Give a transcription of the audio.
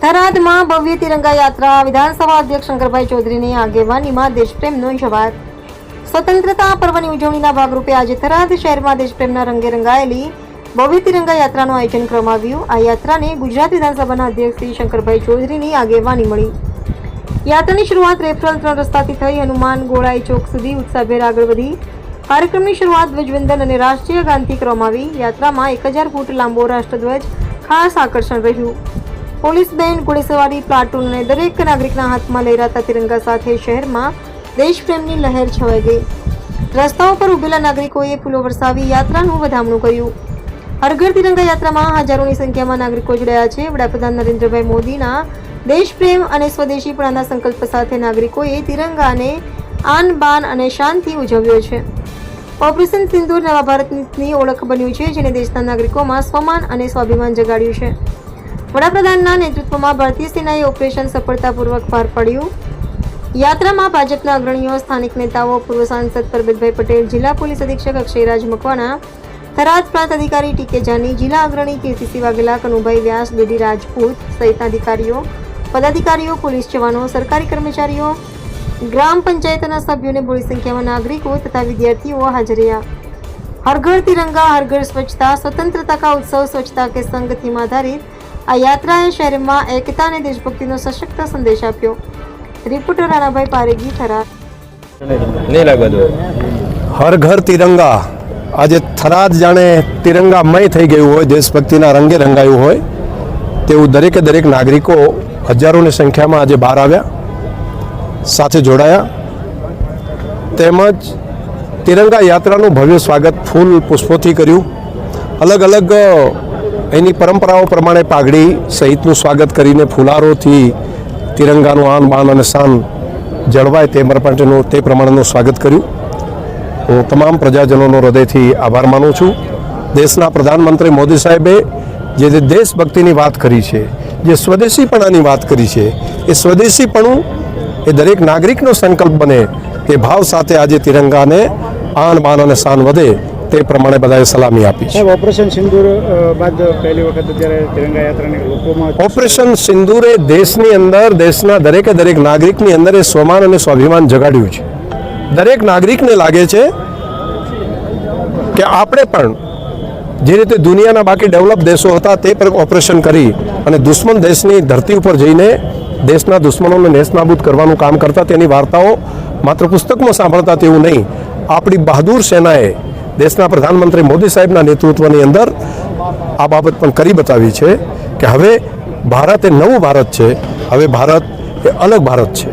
થરાદમાં ભવ્ય તિરંગા યાત્રા વિધાનસભા અધ્યક્ષ શંકરભાઈ ચૌધરીની આગેવાનીમાં દેશપ્રેમનો ઇજહાર। સ્વતંત્રતા પર્વની ઉજવણીના ભાગરૂપે આજે થરાદ શહેરમાં દેશપ્રેમના રંગે રંગાયેલી ભવ્ય તિરંગા યાત્રાનું આયોજન કરવામાં આવ્યું। આ યાત્રાને ગુજરાત વિધાનસભાના અધ્યક્ષ શ્રી શંકરભાઈ ચૌધરીની આગેવાની મળી। યાત્રાની શરૂઆત રેફરલ 3 રસ્તાથી થઈ હનુમાન ગોળાઈ ચોક સુધી ઉત્સાહભેર આગળ વધી। કાર્યક્રમની શરૂઆત ધ્વજવંદન અને રાષ્ટ્રીય ગાનથી કરવામાં આવી। યાત્રામાં 1000 ફૂટ લાંબો રાષ્ટ્રધ્વજ ખાસ આકર્ષણ રહ્યું। પોલીસ બેન્ડ, ઘોડેસવારી પ્લાટૂન અને દરેક નાગરિકના હાથમાં લહેરાતા તિરંગા સાથે શહેરમાં દેશપ્રેમની લહેર છવાઈ ગઈ। રસ્તાઓ પર ઉભેલા નાગરિકોએ ફૂલો વરસાવી યાત્રાનું વધામણું કર્યું। હર ઘર તિરંગા યાત્રામાં હજારોની સંખ્યામાં નાગરિકો જોડાયા છે। વડાપ્રધાન નરેન્દ્રભાઈ મોદીના દેશપ્રેમ અને સ્વદેશીપણાના સંકલ્પ સાથે નાગરિકોએ તિરંગાને આન બાન અને શાનથી ઉજવ્યો છે। ઓપરેશન સિંદૂર નવા ભારતની ઓળખ બન્યું છે, જેને દેશના નાગરિકોમાં સ્વમાન અને સ્વાભિમાન જગાડ્યું છે। વડાપ્રધાનના નેતૃત્વમાં ભારતીય સેનાએ ઓપરેશન સફળતાપૂર્વક પાર પાડ્યું। યાત્રામાં ભાજપના અગ્રણીઓ, સ્થાનિક નેતાઓ, પૂર્વ સાંસદ પરબતભાઈ પટેલ, જિલ્લા પોલીસ અધિક્ષક અક્ષયરાજ મકવાણા, થરાદ પ્રાંત અધિકારી ટી કે જાની, જિલ્લા અગ્રણી કીર્તિસિંહ વાઘેલા, કનુભાઈ વ્યાસ, બીડી રાજપૂત સહિતના અધિકારીઓ, પદાધિકારીઓ, પોલીસ જવાનો, સરકારી કર્મચારીઓ, ગ્રામ પંચાયતના સભ્યોને મોટી સંખ્યામાં નાગરિકો તથા વિદ્યાર્થીઓ હાજર રહ્યા। હર ઘર તિરંગા હર ઘર સ્વચ્છતા, સ્વતંत्रता का उत्सव स्वच्छता के संग थीम आधारित આ યાત્રાએ શહેરમાં એકતા અને દેશભક્તિનો સશક્ત સંદેશ આપ્યો। રિપોર્ટર રાણાભાઈ પારેગી, થરાદ। હર ઘર તિરંગા આજે થરાદ જાણે તિરંગામય થઈ ગયું હોય, દેશભક્તિના રંગે રંગાયું હોય તેવું દરેક નાગરિકો હજારોની સંખ્યામાં આજે બહાર આવ્યા, સાથે જોડાયા। તેમજ તિરંગા યાત્રાનું ભવ્ય સ્વાગત ફૂલ પુષ્પોથી કર્યું। અલગ એની પરંપરાઓ પ્રમાણે પાઘડી સહિતનું સ્વાગત કરીને ફુલારોથી તિરંગાનું આન બાન અને શાન જળવાય તે પ્રમાણેનું સ્વાગત કર્યું। હું તમામ પ્રજાજનોનો હૃદયથી આભાર માનું છું। દેશના પ્રધાનમંત્રી મોદી સાહેબે જે દેશભક્તિની વાત કરી છે, જે સ્વદેશીપણાની વાત કરી છે, એ સ્વદેશીપણું એ દરેક નાગરિકનો સંકલ્પ બને તે ભાવ સાથે આજે તિરંગાને આન બાન અને શાન વધે તે પ્રમાણે બધાએ સલામી આપી છે। ઓપરેશન સિંદૂર બાદ પહેલી વખત જ્યારે તિરંગા યાત્રાને લોકોમાં ઓપરેશન સિંદૂરે દેશની અંદર દેશના દરેક નાગરિકની અંદર એ સ્વમાન અને સ્વાભિમાન જગાડ્યું છે। દરેક નાગરિકને લાગે છે કે આપણે પણ જે રીતે દુનિયાના બાકી ડેવલપ દેશો હતા તે પર ઓપરેશન કરી અને દુશ્મન દેશની ધરતી ઉપર જઈને દેશના દુશ્મનોને નેસ્તનાબૂદ કરવાનું કામ કરતા તેની વાર્તાઓ માત્ર પુસ્તકમાં સાંભળતા તેવું નહીં, આપણી બહાદુર સેનાએ દેશના પ્રધાનમંત્રી મોદી સાહેબના નેતૃત્વની અંદર આ બાબત પણ કરી બતાવી છે કે હવે ભારત એ નવું ભારત છે, હવે ભારત એ અલગ ભારત છે।